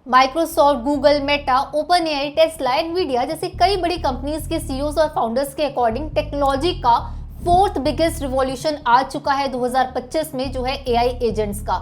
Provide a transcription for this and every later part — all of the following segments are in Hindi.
Microsoft, Google, Meta, open AI, Tesla, Nvidia जैसी कई बड़ी कंपनीज के सीईओज और फाउंडर्स के अकॉर्डिंग टेक्नोलॉजी का फोर्थ बिगेस्ट रिवॉल्यूशन आ चुका है 2025 में, जो है एआई एजेंट्स का।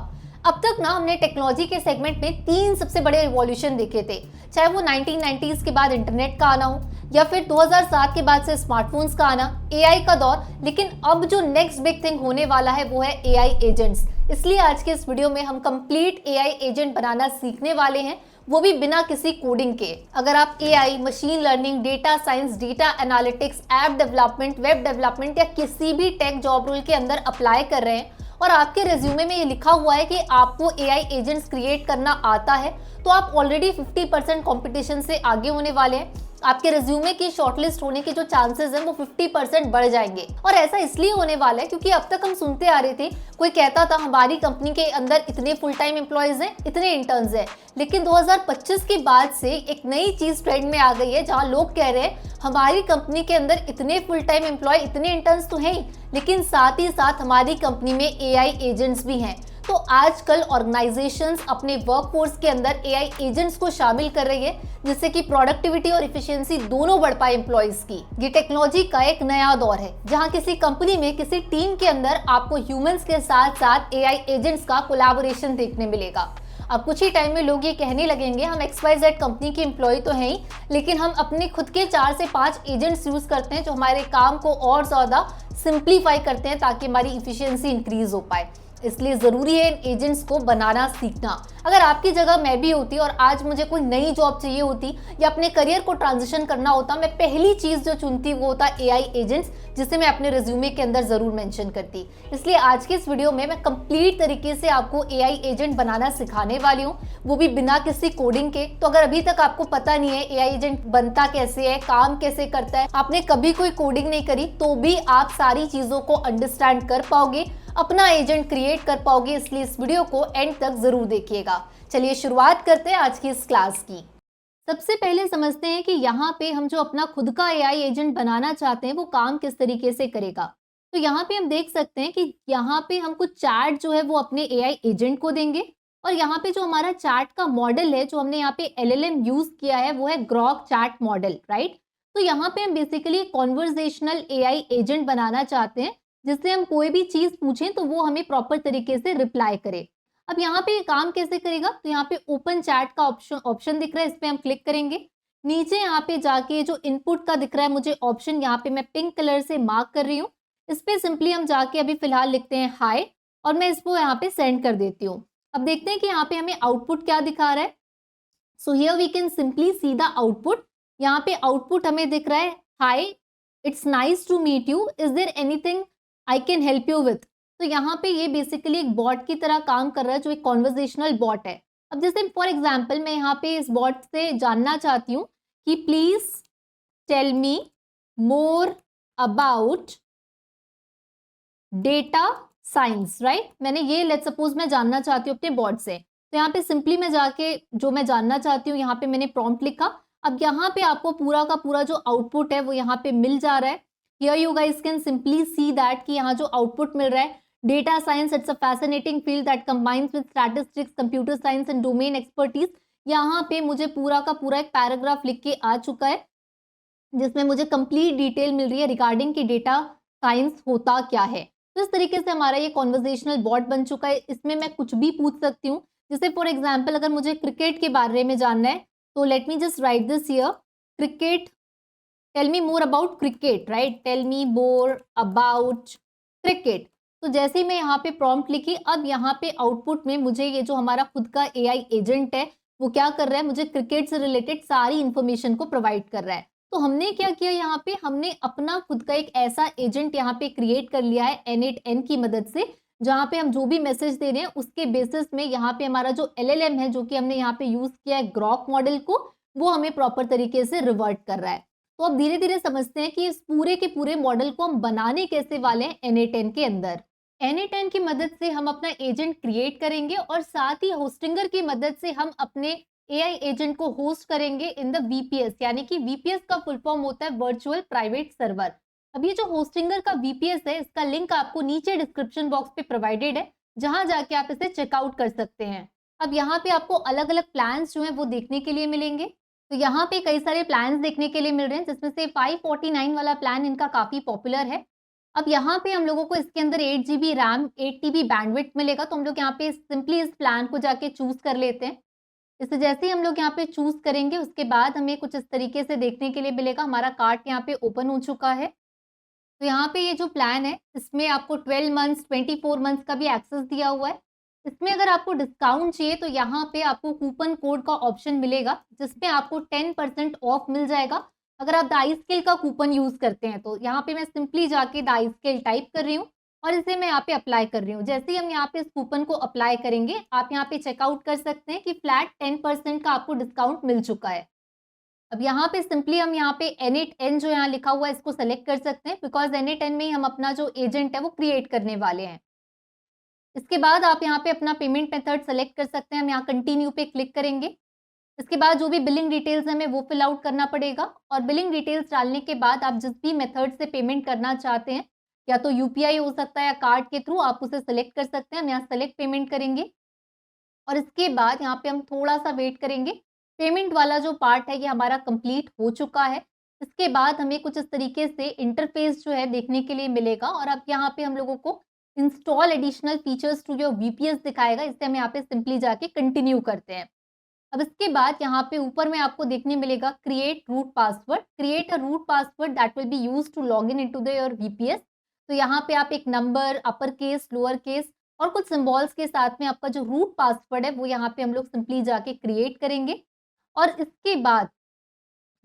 अब तक ना हमने टेक्नोलॉजी के सेगमेंट में तीन सबसे बड़े रिवॉल्यूशन देखे थे, चाहे वो 1990s के बाद इंटरनेट का आना हो या फिर 2007 के बाद से स्मार्टफोन्स का आना, एआई का दौर। लेकिन अब जो नेक्स्ट बिग थिंग होने वाला है वो है एआई एजेंट्स। इसलिए आज के इस वीडियो में हम कंप्लीट एआई एजेंट बनाना सीखने वाले हैं, वो भी बिना किसी कोडिंग के। अगर आप AI, machine learning, data science, data analytics, app development, web development या किसी भी टेक जॉब रोल के अंदर अप्लाई कर रहे हैं और आपके रिज्यूमे में ये लिखा हुआ है कि आपको एआई एजेंट्स क्रिएट करना आता है, तो आप ऑलरेडी 50% कंपटीशन से आगे होने वाले हैं। आपके रिज्यूमे की शॉर्टलिस्ट होने के जो चांसेस हैं वो 50% बढ़ जाएंगे। और ऐसा इसलिए होने वाला है क्योंकि अब तक हम सुनते आ रहे थे, कोई कहता था हमारी कंपनी के अंदर इतने फुल टाइम एम्प्लॉयज हैं, इतने इंटर्न्स हैं। लेकिन 2025 के बाद से एक नई चीज ट्रेंड में आ गई है, जहां लोग कह रहे हैं हमारी कंपनी के अंदर इतने फुल टाइम एम्प्लॉय, इतने इंटर्न्स तो हैं ही, लेकिन साथ ही साथ हमारी कंपनी में एआई एजेंट्स भी हैं। तो आजकल ऑर्गेनाइजेशंस अपने वर्कफोर्स के अंदर एआई एजेंट्स को शामिल कर रही है, जिससे कि प्रोडक्टिविटी और इफिशिएंसी दोनों बढ़ पाए एम्प्लॉयज की। ये टेक्नोलॉजी का एक नया दौर है, जहां किसी कंपनी में, किसी टीम के अंदर आपको ह्यूमंस के साथ साथ एआई एजेंट्स का कोलैबोरेशन देखने मिलेगा। अब कुछ ही टाइम में लोग ये कहने लगेंगे हम XYZ कंपनी के एम्प्लॉय तो हैं ही, लेकिन हम अपने खुद के 4 से 5 एजेंट्स यूज करते हैं जो हमारे काम को और ज्यादा सिंप्लीफाई करते हैं ताकि हमारी इफिशियंसी इंक्रीज हो पाए। इसलिए जरूरी है इन एजेंट्स को बनाना सीखना। अगर आपकी जगह मैं भी होती और आज मुझे कोई नई जॉब चाहिए होती या अपने करियर को ट्रांजिशन करना होता, मैं पहली चीज जो चुनती वो होता एआई एजेंट्स, जिसे मैं अपने रिज्यूमे के अंदर जरूर मेंशन करती। इसलिए आज के इस वीडियो में मैं कंप्लीट तरीके से आपको एआई एजेंट बनाना सिखाने वाली हूँ, वो भी बिना किसी कोडिंग के। तो अगर अभी तक आपको पता नहीं है एआई एजेंट बनता कैसे है, काम कैसे करता है, आपने कभी कोई कोडिंग नहीं करी, तो भी आप सारी चीजों को अंडरस्टैंड कर पाओगे, अपना एजेंट क्रिएट कर पाओगे। इसलिए इस वीडियो को एंड तक जरूर देखिएगा। चलिए शुरुआत करते हैं आज की इस क्लास की। सबसे पहले समझते हैं कि यहाँ पे हम जो अपना खुद का एआई एजेंट बनाना चाहते हैं वो काम किस तरीके से करेगा। तो यहाँ पे हम देख सकते हैं कि यहाँ पे हम कुछ चैट जो है वो अपने एआई एजेंट को देंगे, और यहाँ पे जो हमारा चैट का मॉडल है, जो हमने यहाँ पे LLM यूज किया है, वो है ग्रॉक चैट मॉडल, राइट। तो यहाँ पे हम बेसिकली कॉन्वर्जेशनल एआई एजेंट बनाना चाहते हैं, जिससे हम कोई भी चीज पूछें तो वो हमें प्रॉपर तरीके से रिप्लाई करे। अब यहाँ पे काम कैसे करेगा, तो यहाँ पे ओपन चैट का ऑप्शन दिख रहा है, इस पे हम क्लिक करेंगे। नीचे यहाँ पे जाके जो इनपुट का दिख रहा है मुझे ऑप्शन, यहाँ पे मैं पिंक कलर से मार्क कर रही हूँ, इस पे सिंपली हम जाके अभी फिलहाल लिखते हैं हाय, और मैं इसको यहाँ पे सेंड कर देती हूँ। अब देखते हैं कि यहाँ पे हमें आउटपुट क्या दिखा रहा है। So here we can simply see the output. यहाँ पे आउटपुट हमें दिख रहा है, hi, it's nice to meet you, is there anything I can help you with. तो यहाँ पे ये बेसिकली एक बॉट की तरह काम कर रहा है, जो एक कॉन्वर्जेशनल बॉट है। अब जैसे फॉर एग्जाम्पल मैं यहाँ पे इस बॉट से जानना चाहती हूँ कि please tell me more about data science, right. मैंने ये लेट्स सपोज मैं जानना चाहती हूँ अपने बॉट से, तो यहाँ पे सिंपली मैं जाके जो मैं जानना चाहती हूँ यहाँ पे मैंने प्रॉम्प्ट लिखा। अब यहाँ पे आपको पूरा का पूरा जो आउटपुट है वो यहाँ पे मिल जा रहा है। Here you guys can simply see that कि यहाँ जो आउटपुट मिल रहा है, data science, it's a fascinating field that combines with statistics, computer science and domain expertise. यहाँ पे मुझे पूरा का पूरा एक पैराग्राफ लिख के आ चुका है, जिसमें मुझे कंप्लीट डिटेल मिल रही है रिगार्डिंग कि डेटा साइंस होता क्या है। तो इस तरीके से हमारा ये कॉन्वर्जेशनल बॉट बन चुका है। इसमें मैं कुछ भी पूछ सकती हूँ, जैसे फॉर एग्जाम्पल अगर मुझे क्रिकेट के बारे में जानना है, तो let me just write this here, cricket, tell me more about cricket, right, tell me more about cricket. तो जैसे ही मैं यहाँ पे प्रॉम्प्ट लिखी, अब यहाँ पे आउटपुट में मुझे ये जो हमारा खुद का एआई एजेंट है वो क्या कर रहा है, मुझे क्रिकेट से रिलेटेड सारी इंफॉर्मेशन को प्रोवाइड कर रहा है। तो हमने क्या किया, यहाँ पे हमने अपना खुद का एक ऐसा एजेंट यहाँ पे क्रिएट कर लिया है N8N की मदद से, जहाँ पे हम जो भी मैसेज दे रहे हैं उसके बेसिस में यहाँ पे हमारा जो LLM है, जो कि हमने यहाँ पे यूज किया है ग्रॉक मॉडल को, वो हमें प्रॉपर तरीके से रिवर्ट कर रहा है। तो अब धीरे धीरे समझते हैं कि इस पूरे के पूरे मॉडल को हम बनाने कैसे वाले हैं N8N के अंदर। N8N की मदद से हम अपना एजेंट क्रिएट करेंगे और साथ ही होस्टिंगर की मदद से हम अपने एआई एजेंट को होस्ट करेंगे इन द VPS, यानी कि VPS का फुल फॉर्म होता है वर्चुअल प्राइवेट सर्वर। अब ये जो होस्टिंगर का VPS है, इसका लिंक आपको नीचे डिस्क्रिप्शन बॉक्स पे प्रोवाइडेड है, जहां जाके आप इसे चेकआउट कर सकते हैं। अब यहाँ पे आपको अलग-अलग प्लान्स जो हैं वो देखने के लिए मिलेंगे। तो यहाँ पे कई सारे प्लान्स देखने के लिए मिल रहे हैं, जिसमें से 549 वाला प्लान इनका काफ़ी पॉपुलर है। अब यहाँ पे हम लोगों को इसके अंदर 8 जीबी रैम, 8 टीबी बैंडविड्थ मिलेगा, तो हम लोग यहाँ पे सिंपली इस प्लान को जाके चूज़ कर लेते हैं। इसे जैसे ही हम लोग यहाँ पे चूज़ करेंगे, उसके बाद हमें कुछ इस तरीके से देखने के लिए मिलेगा। हमारा कार्ट यहाँ पे ओपन हो चुका है। तो यहाँ पे ये जो प्लान है, इसमें आपको 12 मंथ्स, 24 मंथ्स का भी एक्सेस दिया हुआ है। इसमें अगर आपको डिस्काउंट चाहिए तो यहाँ पे आपको कूपन कोड का ऑप्शन मिलेगा, जिसमें आपको 10% ऑफ मिल जाएगा, अगर आप द आईस्किल का कूपन यूज़ करते हैं तो। यहाँ पे मैं सिंपली जाके द आईस्किल टाइप कर रही हूँ और इसे मैं यहाँ पे अप्लाई कर रही हूँ। जैसे ही हम यहाँ पे इस कूपन को अप्लाई करेंगे, आप यहाँ पे चेकआउट कर सकते हैं कि फ्लैट 10% का आपको डिस्काउंट मिल चुका है। अब यहाँ पे सिंपली हम यहाँ पे N8N जो यहाँ लिखा हुआ है इसको सेलेक्ट कर सकते हैं, बिकॉज़ N8N में ही हम अपना जो एजेंट है वो क्रिएट करने वाले हैं। इसके बाद आप यहाँ पे अपना पेमेंट मेथड सेलेक्ट कर सकते हैं। हम यहाँ कंटिन्यू पे क्लिक करेंगे। इसके बाद जो भी बिलिंग डिटेल्स हैं हमें वो फिल आउट करना पड़ेगा, और बिलिंग डिटेल्स डालने के बाद आप जिस भी मेथड से पेमेंट करना चाहते हैं, या तो यूपीआई हो सकता है या कार्ड के थ्रू, आप उसे सेलेक्ट कर सकते हैं। हम यहाँ सेलेक्ट पेमेंट करेंगे और इसके बाद यहाँ पे हम थोड़ा-सा वेट करेंगे। पेमेंट वाला जो पार्ट है ये हमारा कंप्लीट हो चुका है। इसके बाद हमें कुछ इस तरीके से इंटरफेस जो है देखने के लिए मिलेगा, और अब यहाँ पे हम लोगों को install additional features to your VPS दिखाएगा। इससे हम यहाँ पे सिंपली जाके कंटिन्यू करते हैं। अब इसके बाद यहाँ पे ऊपर में आपको देखने मिलेगा create root password. Create a root password that will be used to log in into the your VPS. तो यहाँ पे आप एक number, upper case, lower case और कुछ सिंबल्स के साथ में आपका जो रूट पासवर्ड है वो यहाँ पे हम लोग सिंपली जाके क्रिएट करेंगे। और इसके बाद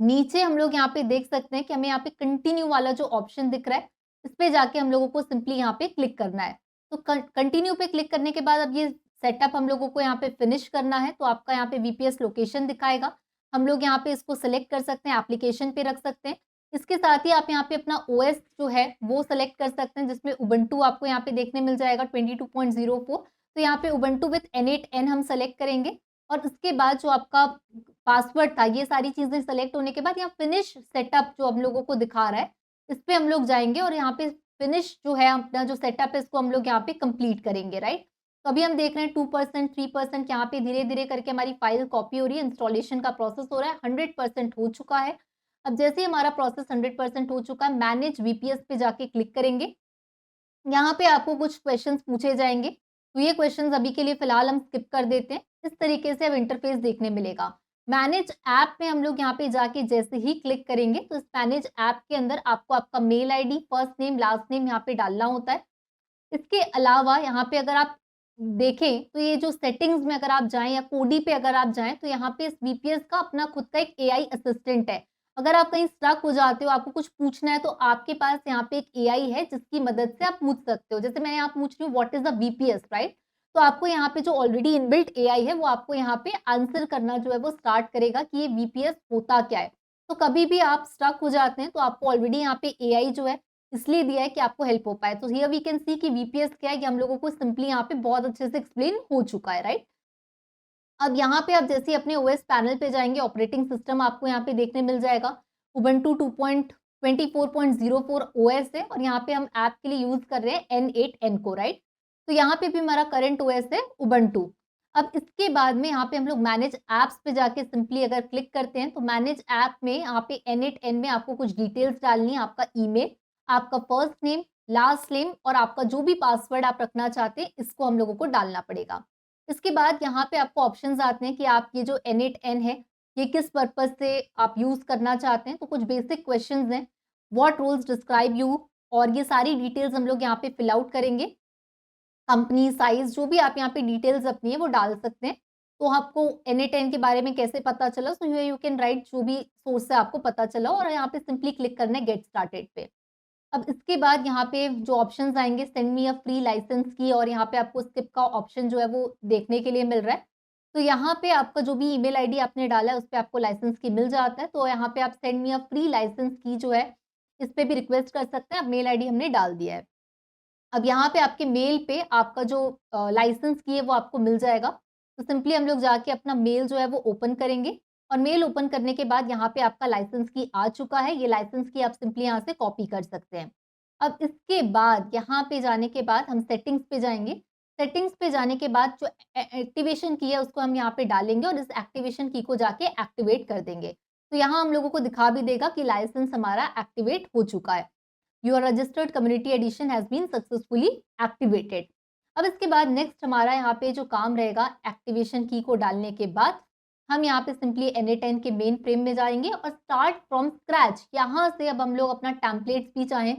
नीचे हम लोग यहाँ पे देख सकते हैं कि हमें यहाँ पे कंटिन्यू वाला जो ऑप्शन दिख रहा है, इस पे जाके हम लोगों को सिंपली यहाँ पे क्लिक करना है। तो कंटिन्यू पे क्लिक करने के बाद अब ये सेटअप हम लोगों को यहाँ पे फिनिश करना है, तो आपका यहाँ पे वीपीएस लोकेशन दिखाएगा। हम लोग यहाँ पे इसको सेलेक्ट कर सकते हैं, एप्लीकेशन पे रख सकते हैं। इसके साथ ही आप यहाँ पे अपना ओएस जो है वो सेलेक्ट कर सकते हैं, जिसमें उबंटू आपको यहाँ पे देखने मिल जाएगा 22.04। तो यहाँ पे उबंटू विथ N8N हम सेलेक्ट करेंगे, और इसके बाद जो आपका पासवर्ड था, ये सारी चीज़ें सेलेक्ट होने के बाद यहाँ फिनिश सेटअप जो हम लोगों को दिखा रहा है, इस पे हम लोग जाएँगे और यहाँ पे फिनिश जो है अपना जो सेटअप है इसको हम लोग यहाँ पे कंप्लीट करेंगे, राइट? तो अभी हम देख रहे हैं 2%, 3% यहाँ पे धीरे-धीरे करके हमारी फाइल कॉपी हो रही है, इंस्टॉलेशन का प्रोसेस हो रहा है, 100% हो चुका है। अब जैसे ही हमारा प्रोसेस 100% हो चुका है, मैनेज वीपीएस पे जाके क्लिक करेंगे। यहाँ पे आपको कुछ क्वेश्चंस पूछे जाएँगे, तो ये क्वेश्चंस अभी के लिए फ़िलहाल हम स्किप कर देते हैं। इस तरीके से अब इंटरफ़ेस देखने मिलेगा। मैनेज ऐप में हम लोग यहाँ पे जाके जैसे ही क्लिक करेंगे, तो इस मैनेज ऐप के अंदर आपको आपका mail ID, first name, last name यहाँ पे डालना होता है। इसके अलावा यहाँ पे अगर आप देखें, तो ये जो सेटिंग्स में अगर आप जाएँ या कोडी पे अगर आप जाएँ, तो यहाँ पे इस वीपीएस का अपना खुद का एक एआई असिस्टेंट है। अगर आप कहीं स्टक हो जाते हो, आपको कुछ पूछना है, तो आपके पास यहाँ पे एक एआई है जिसकी मदद से आप पूछ सकते हो। जैसे मैं यहाँ पूछ रही हूँ what is the VPS, right? तो आपको यहाँ पे जो ऑलरेडी इनबिल्ट एआई है वो आपको यहाँ पे आंसर करना जो है वो स्टार्ट करेगा कि ये वीपीएस होता क्या है। तो कभी भी आप स्टक हो जाते हैं तो आपको ऑलरेडी यहाँ पे एआई जो है इसलिए दिया है कि आपको हेल्प हो पाए। तो हियर वी कैन सी कि वीपीएस क्या है, ये हम लोगों को सिंपली यहाँ पे बहुत अच्छे से एक्सप्लेन हो चुका है, राइट? अब यहाँ पे आप जैसे ही अपने ओएस पैनल पे जाएँगे, ऑपरेटिंग सिस्टम आपको यहाँ पे देखने मिल जाएगा। उबंटू 2.24.04 ओएस है, और यहाँ पे हम ऐप के लिए यूज़ कर रहे हैं N8N को, राइट? तो यहाँ पे भी हमारा करंट ओएस है उबंटू। अब इसके बाद में यहाँ पे हम लोग मैनेज ऐप्स पे जाके सिंपली अगर क्लिक करते हैं, तो मैनेज ऐप में यहाँ पे N8N में आपको कुछ डिटेल्स डालनी है, आपका ईमेल, आपका फर्स्ट नेम, लास्ट नेम और आपका जो भी पासवर्ड आप रखना चाहते हैं, इसको हम लोगों को डालना पड़ेगा। इसके बाद यहाँ पे आपको ऑप्शंस आते हैं कि आप ये जो N8N है, ये किस पर्पज़ से आप यूज़ करना चाहते हैं। तो कुछ बेसिक क्वेश्चंस हैं, व्हाट रूल्स डिस्क्राइब यू, और ये सारी डिटेल्स हम लोग यहाँ पे फिल आउट करेंगे। कंपनी, साइज़, जो भी आप यहाँ पे डिटेल्स अपनी है वो डाल सकते हैं। तो आपको N8N के बारे में कैसे पता चला? So here you can write जो भी सोर्स से आपको पता चला, और यहाँ पे सिंपली क्लिक करना है गेट स्टार्टेड पे। अब इसके बाद यहाँ पे जो ऑप्शंस आएँगे, send me a free licence key, और यहाँ पे आपको स्किप का ऑप्शन जो है वो देखने के लिए मिल रहा है। तो यहाँ पे आपका जो भी ईमेल आईडी आपने डाला है उस पे आपको लाइसेंस की मिल जाता है। तो यहाँ पे आप send me a free licence key जो है, इस पे भी रिक्वेस्ट कर सकते हैं। अब मेल आईडी हमने डाल दिया है। अब यहाँ पे आपके मेल पे आपका जो लाइसेंस की है वो आपको मिल जाएगा। तो सिंपली हम लोग जाके अपना मेल जो है वो ओपन करेंगे, और मेल ओपन करने के बाद यहाँ पे आपका लाइसेंस की आ चुका है। ये लाइसेंस की आप सिंपली यहाँ से कॉपी कर सकते हैं। अब इसके बाद यहाँ पे जाने के बाद हम सेटिंग्स पे जाएँगे। सेटिंग्स पे जाने के बाद जो एक्टिवेशन की है उसको हम यहाँ पे डालेंगे और इस एक्टिवेशन की को जाके एक्टिवेट कर देंगे। तो यहाँ हम लोगों को दिखा भी देगा कि लाइसेंस हमारा एक्टिवेट हो चुका है। Your registered community edition has been successfully activated. अब इसके बाद नेक्स्ट हमारा यहाँ पे जो काम रहेगा, एक्टिवेशन की को डालने के बाद हम यहाँ पे सिंपली N8N के मेन फ्रेम में जाएंगे और स्टार्ट फ्रॉम स्क्रैच यहाँ से अब हम लोग अपना टेम्पलेट्स भी चाहें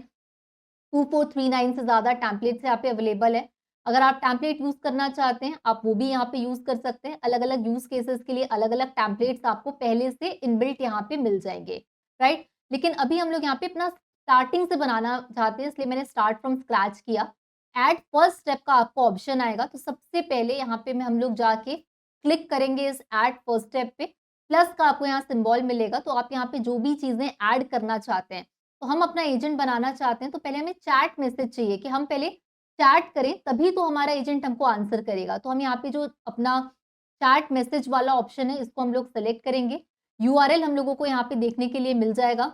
2439 से ज़्यादा टेम्पलेट्स यहाँ पे अवेलेबल है। अगर आप टेम्पलेट यूज़ करना चाहते हैं, आप वो भी यहाँ पे यूज़ कर सकते हैं। अलग-अलग यूज़ केसेस के लिए अलग-अलग टेम्पलेट्स आपको पहले से इनबिल्ट यहाँ पे मिल जाएँगे, राइट? लेकिन अभी हम लोग यहाँ पे अपना स्टार्टिंग से बनाना चाहते हैं, इसलिए मैंने स्टार्ट फ्रॉम स्क्रैच किया। एट फर्स्ट स्टेप का आपको ऑप्शन आएगा, तो सबसे पहले यहाँ पे हम लोग जाके क्लिक करेंगे इस एट फर्स्ट स्टेप पे, प्लस का आपको यहाँ सिंबल मिलेगा, तो आप यहाँ पे जो भी चीज़ें ऐड करना चाहते हैं, तो हम अपना एजेंट बनाना चाहते हैं तो पहले हमें चैट मैसेज चाहिए कि हम पहले चैट करें तभी तो हमारा एजेंट हमको आंसर करेगा। तो हम यहाँ पे जो अपना चैट मैसेज वाला ऑप्शन है इसको हम लोग सेलेक्ट करेंगे। यूआरएल हम लोगों को यहाँ पे देखने के लिए मिल जाएगा।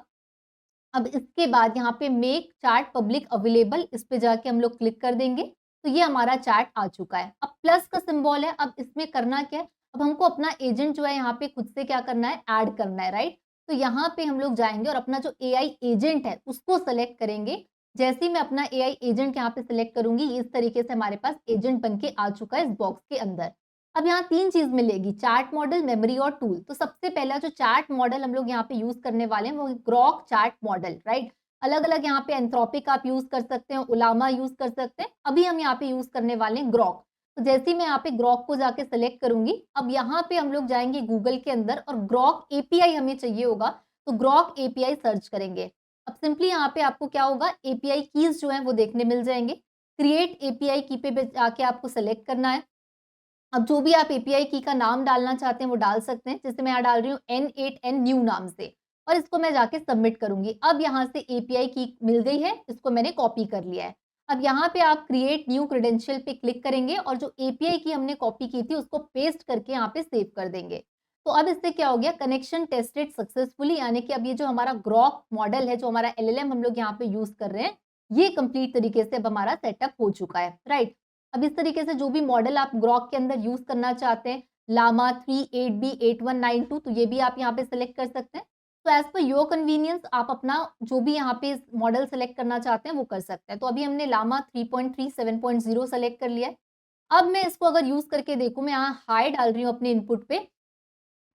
अब इसके बाद यहाँ पे मेक चैट पब्लिक अवेलेबल, इस पे जाके हम लोग क्लिक कर देंगे तो ये हमारा चैट आ चुका है। अब प्लस का सिंबल है, अब इसमें करना क्या है, अब हमको अपना एजेंट जो है यहाँ पे खुद से क्या करना है, ऐड करना है, राइट? तो यहाँ पे हम लोग जाएंगे और अपना जो एआई एजेंट है उसको सेलेक्ट करेंगे। जैसे ही मैं अपना एआई एजेंट यहाँ पे सिलेक्ट करूंगी, इस तरीके से हमारे पास एजेंट बन के आ चुका है इस बॉक्स के अंदर। अब यहाँ 3 चीज़ मिलेगी, चैट मॉडल, मेमोरी और टूल। तो सबसे पहला जो चैट मॉडल हम लोग यहाँ पे यूज़ करने वाले हैं वो ग्रॉक चैट मॉडल, राइट? अलग-अलग यहाँ पे एंथ्रोपिक आप यूज़ कर सकते हैं, उलामा यूज़ कर सकते हैं। अभी हम यहाँ पे यूज़ करने वाले हैं ग्रॉक। तो जैसे ही मैं यहाँ पे ग्रॉक को जाके सेलेक्ट करूँगी, अब यहाँ पे हम लोग जाएँगे गूगल के अंदर और ग्रॉक एपीआई हमें चाहिए होगा, तो ग्रॉक एपीआई सर्च करेंगे। अब सिंपली यहाँ पे आपको क्या होगा, एपीआई कीज़ जो हैं वो देखने मिल जाएँगे। क्रिएट एपीआई की पे जाके आपको सेलेक्ट करना है। अब जो भी आप एपीआई की का नाम डालना चाहते हैं वो डाल सकते हैं। जैसे मैं यहाँ डाल रही हूँ N8N न्यू नाम से और इसको मैं जाके सबमिट करूँगी। अब यहाँ से एपीआई की मिल गई है, इसको मैंने कॉपी कर लिया है। अब यहाँ पे आप क्रिएट न्यू क्रेडेंशियल पे क्लिक करेंगे और जो एपीआई की हमने कॉपी की थी उसको पेस्ट करके यहाँ पे सेव कर देंगे। तो अब इससे क्या हो गया, कनेक्शन टेस्टेड सक्सेसफुली, यानी कि अब ये जो हमारा ग्रॉक मॉडल है, जो हमारा एलएलएम हम लोग यहाँ पे यूज़ कर रहे हैं, ये कंप्लीट तरीके से अब हमारा सेटअप हो चुका है, राइट? अब इस तरीके से जो भी मॉडल आप ग्रॉक के अंदर यूज़ करना चाहते हैं, लामा 3 8B 8192, तो ये भी आप यहाँ पे सेलेक्ट कर सकते हैं। तो एज़ पर योर कन्वीनियंस आप अपना जो भी यहाँ पे मॉडल सेलेक्ट करना चाहते हैं वो कर सकते हैं। तो अभी हमने लामा 3.3 7.0 सेलेक्ट कर लिया है। अब मैं इसको अगर यूज़ करके देखूँ, मैं यहाँ हाई डाल रही हूँ अपने इनपुट पे,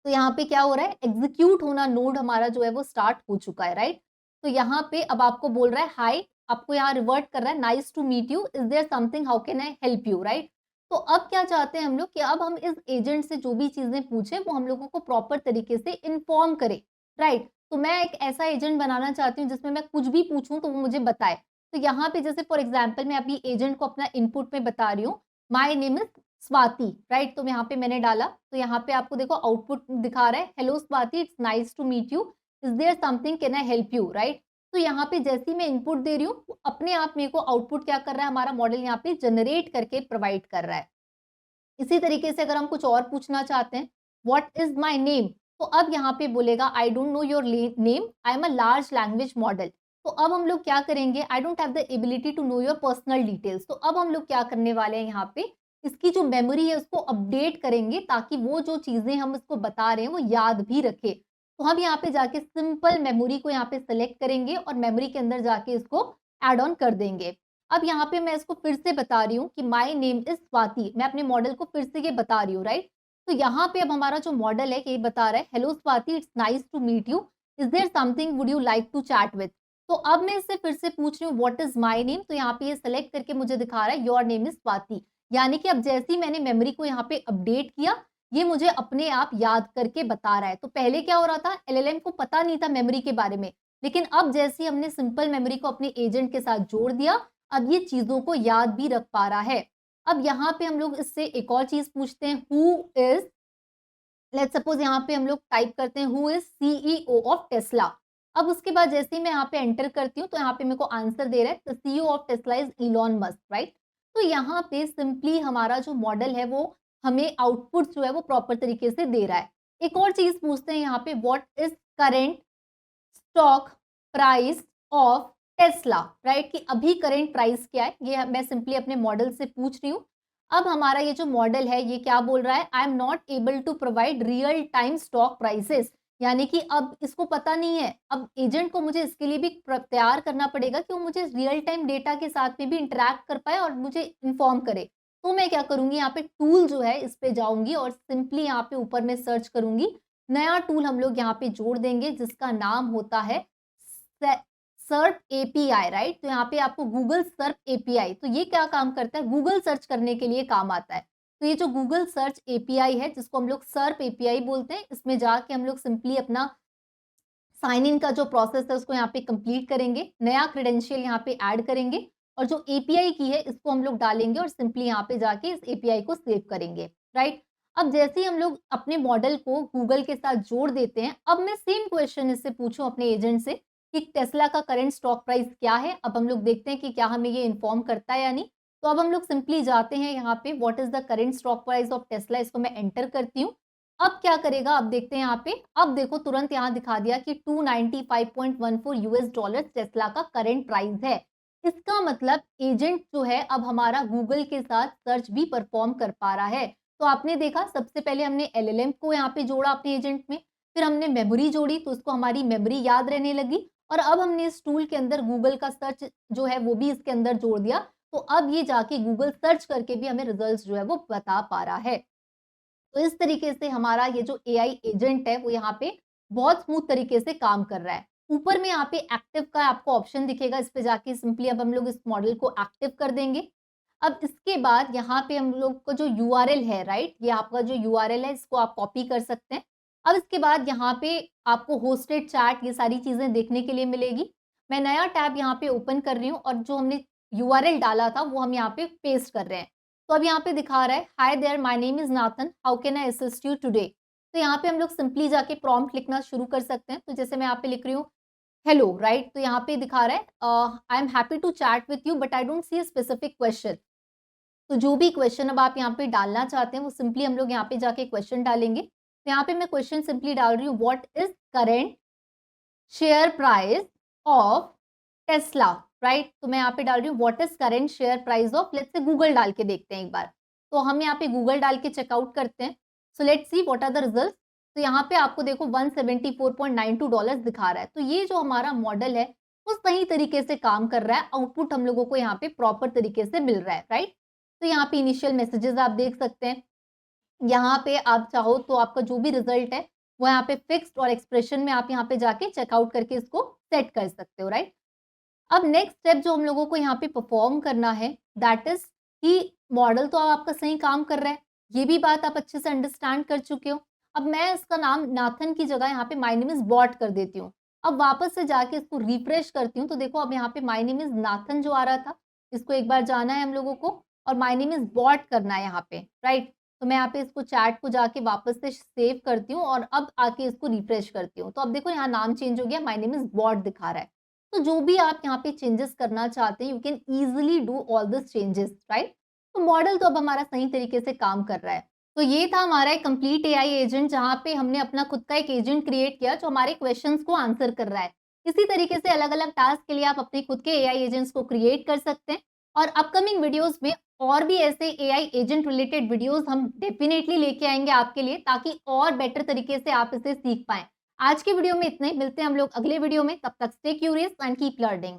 तो यहाँ पे क्या हो रहा है, एग्जीक्यूट होना नोड हमारा जो है वो स्टार्ट हो चुका है, राइट? तो यहाँ पे अब आपको बोल रहा है हाय, आपको यहाँ रिवर्ट कर रहा है nice to meet you, is there something, how can I help you, right? तो अब क्या चाहते हैं हम लोग कि अब हम इस एजेंट से जो भी चीजें पूछे वो हम लोगों को प्रॉपर तरीके से इन्फॉर्म करे, राइट? तो मैं एक ऐसा एजेंट बनाना चाहती हूँ जिसमें मैं कुछ भी पूछूं तो वो मुझे बताए। तो यहाँ पे जैसे फॉर एग्जाम्पल मैं अभी एजेंट को अपना इनपुट में बता रही हूँ, my name is Swati, right? तो यहाँ पे मैंने डाला, तो यहाँ पे आपको देखो आउटपुट दिखा रहा है, hello Swati, it's nice to meet you, is there something, can I help you, right? तो यहाँ पे जैसे ही मैं इनपुट दे रही हूँ, अपने आप मेरे को आउटपुट क्या कर रहा है, हमारा मॉडल यहाँ पे जनरेट करके प्रोवाइड कर रहा है। इसी तरीके से अगर हम कुछ और पूछना चाहते हैं, व्हाट इज माय नेम, तो अब यहाँ पे बोलेगा I don't know your name, I am a large language model. तो अब हम लोग क्या करेंगे, I don't have the ability to know your personal details. तो अब हम लोग क्या करने वाले हैं, यहाँ पे इसकी जो मेमोरी है उसको अपडेट करेंगे ताकि वो जो चीजें हम इसको बता रहे हैं वो याद भी रखे। तो हम यहाँ पे जाके सिंपल मेमोरी को यहाँ पे सेलेक्ट करेंगे और मेमोरी के अंदर जाके इसको एड ऑन कर देंगे। अब यहाँ पे मैं इसको फिर से बता रही हूँ कि माय नेम इज स्वाति, मैं अपने मॉडल को फिर से ये बता रही हूँ, राइट? तो यहाँ पे अब हमारा जो मॉडल है ये बता रहा है, hello Swati, it's nice to meet you, is there something would you like to chat with. तो अब मैं इससे फिर से पूछ रही हूँ व्हाट इज माय नेम, तो यहाँ पे ये सेलेक्ट करके मुझे दिखा रहा है योर नेम इज स्वाति। यानी कि अब जैसे ही मैंने मेमोरी को यहाँ पे अपडेट किया, ये मुझे अपने आप याद करके बता रहा है। तो पहले क्या हो रहा था, एलएलएम को पता नहीं था मेमोरी के बारे में, लेकिन अब जैसे ही हमने सिंपल मेमोरी को अपने एजेंट के साथ जोड़ दिया, अब ये चीजों को याद भी रख पा रहा है। अब यहाँ पे हम लोग इससे एक और चीज पूछते हैं, हु इज, लेट्स सपोज यहाँ पे हम लोग टाइप करते हैं who is CEO of Tesla. अब उसके बाद जैसे ही मैं यहाँ पे एंटर करती हूँ तो यहाँ पे मेरे को आंसर दे रहा है, the CEO of Tesla is Elon Musk, right? तो यहाँ पे सिंपली हमारा जो मॉडल है वो हमें आउटपुट जो है वो प्रॉपर तरीके से दे रहा है। एक और चीज पूछते हैं यहाँ पे, what is current stock price of Tesla, right? कि अभी करेंट प्राइस क्या है, ये मैं सिंपली अपने मॉडल से पूछ रही हूँ। अब हमारा ये जो मॉडल है ये क्या बोल रहा है, I am not able to provide real time stock prices, यानी कि अब इसको पता नहीं है, अब एजेंट को मुझे इसके लिए भी तैयार करना पड़ेगा कि वो मुझे रियल टाइम डेटा के साथ में भी इंटरेक्ट कर पाए और मुझे इन्फॉर्म करे। तो मैं क्या करूंगी, यहाँ पे टूल जो है इस पे जाऊंगी और सिंपली यहाँ पे ऊपर में सर्च करूंगी। नया टूल हम लोग यहाँ पे जोड़ देंगे जिसका नाम होता है सर्प एपीआई, राइट। तो यहाँ पे आपको गूगल सर्प एपीआई, तो ये क्या काम करता है, गूगल सर्च करने के लिए काम आता है। तो ये जो गूगल सर्च एपीआई है जिसको हम लोग सर्प एपीआई बोलते हैं, इसमें जाके हम लोग सिंपली अपना साइन इन का जो प्रोसेस है उसको यहाँ पे कंप्लीट करेंगे, नया क्रेडेंशियल यहाँ पे ऐड करेंगे और जो एपीआई की है इसको हम लोग डालेंगे और सिंपली यहाँ पे जाके इस एपीआई को सेव करेंगे, राइट। अब जैसे ही हम लोग अपने मॉडल को गूगल के साथ जोड़ देते हैं, अब मैं सेम क्वेश्चन इससे पूछूं अपने एजेंट से कि टेस्ला का करंट स्टॉक प्राइस क्या है। अब हम लोग देखते हैं कि क्या हमें ये इन्फॉर्म करता है या नहीं। तो अब हम लोग सिंपली जाते हैं यहाँ पे, what is the current stock price of Tesla, इसको मैं एंटर करती हूँ। अब क्या करेगा, अब देखते हैं यहाँ पे, अब देखो तुरंत यहाँ दिखा दिया कि 295.14 यूएस डॉलर टेस्ला का करंट प्राइस है। इसका मतलब एजेंट जो है अब हमारा गूगल के साथ सर्च भी परफॉर्म कर पा रहा है। तो आपने देखा सबसे पहले हमने एलएलएम को यहाँ पे जोड़ा अपने एजेंट में, फिर हमने मेमोरी जोड़ी तो उसको हमारी मेमोरी याद रहने लगी, और अब हमने इस टूल के अंदर गूगल का सर्च जो है वो भी इसके अंदर जोड़ दिया। तो अब ये जाके गूगल सर्च करके भी हमें रिजल्ट जो है वो बता पा रहा है। तो इस तरीके से हमारा ये जो एआई एजेंट है वो यहाँ पे बहुत स्मूथ तरीके से काम कर रहा है। ऊपर में यहाँ पे एक्टिव का आपको ऑप्शन दिखेगा, इस पे जाके सिंपली अब हम लोग इस मॉडल को एक्टिव कर देंगे। अब इसके बाद यहाँ पे हम लोग को जो यूआरएल है, राइट, ये आपका जो यूआरएल है इसको आप कॉपी कर सकते हैं। अब इसके बाद यहाँ पे आपको होस्टेड चैट ये सारी चीजें देखने के लिए मिलेगी। मैं नया टैब यहाँ पे ओपन कर रही हूँ और जो हमने यूआरएल डाला था वो हम यहाँ पे पेस्ट कर रहे हैं। तो अब यहाँ पे दिखा रहा है, hi there my name is Nathan, how can I assist you today. तो यहाँ पे हम लोग सिंपली जाके प्रॉम्प्ट लिखना शुरू कर सकते हैं। तो जैसे मैं यहाँ पे लिख रही हूँ हेलो, राइट, तो यहाँ पे दिखा रहा है I am happy to chat with you but I don't see a specific question. तो जो भी क्वेश्चन अब आप यहाँ पे डालना चाहते हैं वो सिंपली हम लोग यहाँ पे जाके क्वेश्चन डालेंगे। तो यहाँ पे मैं क्वेश्चन सिंपली डाल रही हूँ, what is current share price of Tesla, right. तो मैं यहाँ पे डाल रही हूँ what is current share price of, let's say Google डाल के देखते हैं एक बार। तो हम यहाँ पे गूगल डाल के चेकआउट करते हैं। So let's see what are the results. तो यहाँ पे आपको देखो $174.92 दिखा रहा है। तो ये जो हमारा मॉडल है वो सही तरीके से काम कर रहा है, आउटपुट हम लोगों को यहाँ पे प्रॉपर तरीके से मिल रहा है, राइट। तो यहाँ पे इनिशियल मैसेजेस आप देख सकते हैं। यहाँ पे आप चाहो तो आपका जो भी रिजल्ट है वो यहाँ पे फिक्स्ड और एक्सप्रेशन में आप यहाँ पे जाके चेकआउट करके इसको सेट कर सकते हो, राइट। अब नेक्स्ट स्टेप जो हम लोगों को यहाँ पे परफॉर्म करना है दैट इज कि मॉडल तो अब आपका सही काम कर रहा है, ये भी बात आप अच्छे से अंडरस्टैंड कर चुके हो। अब मैं इसका नाम नाथन की जगह यहाँ पे माय नेम इज बॉट कर देती हूँ। अब वापस से जाके इसको रिफ्रेश करती हूँ तो देखो अब यहाँ पे माय नेम इज नाथन जो आ रहा था, इसको एक बार जाना है हम लोगों को और माय नेम इज बॉट करना है यहाँ पे, राइट। तो मैं यहाँ पे इसको चैट को जाके वापस से सेव करती हूँ और अब आके इसको रिफ्रेश करती हूँ। तो अब देखो यहाँ नाम चेंज हो गया, माय नेम इज बॉट दिखा रहा है। तो जो भी आप यहाँ पे चेंजेस करना चाहते हैं you can easily do all this changes, right. तो मॉडल तो अब हमारा सही तरीके से काम कर रहा है। तो ये था हमारा एक कंप्लीट एआई एजेंट जहाँ पे हमने अपना खुद का एक एजेंट क्रिएट किया जो हमारे क्वेश्चंस को आंसर कर रहा है। इसी तरीके से अलग अलग टास्क के लिए आप अपने खुद के एआई एजेंट्स को क्रिएट कर सकते हैं और अपकमिंग वीडियोस में और भी ऐसे एआई एजेंट रिलेटेड वीडियोस हम डेफिनेटली लेके आएंगे आपके लिए, ताकि और बेटर तरीके से आप इसे सीख पाएं। आज के वीडियो में इतना ही, मिलते हैं हम लोग अगले वीडियो में, तब तक stay curious and keep learning.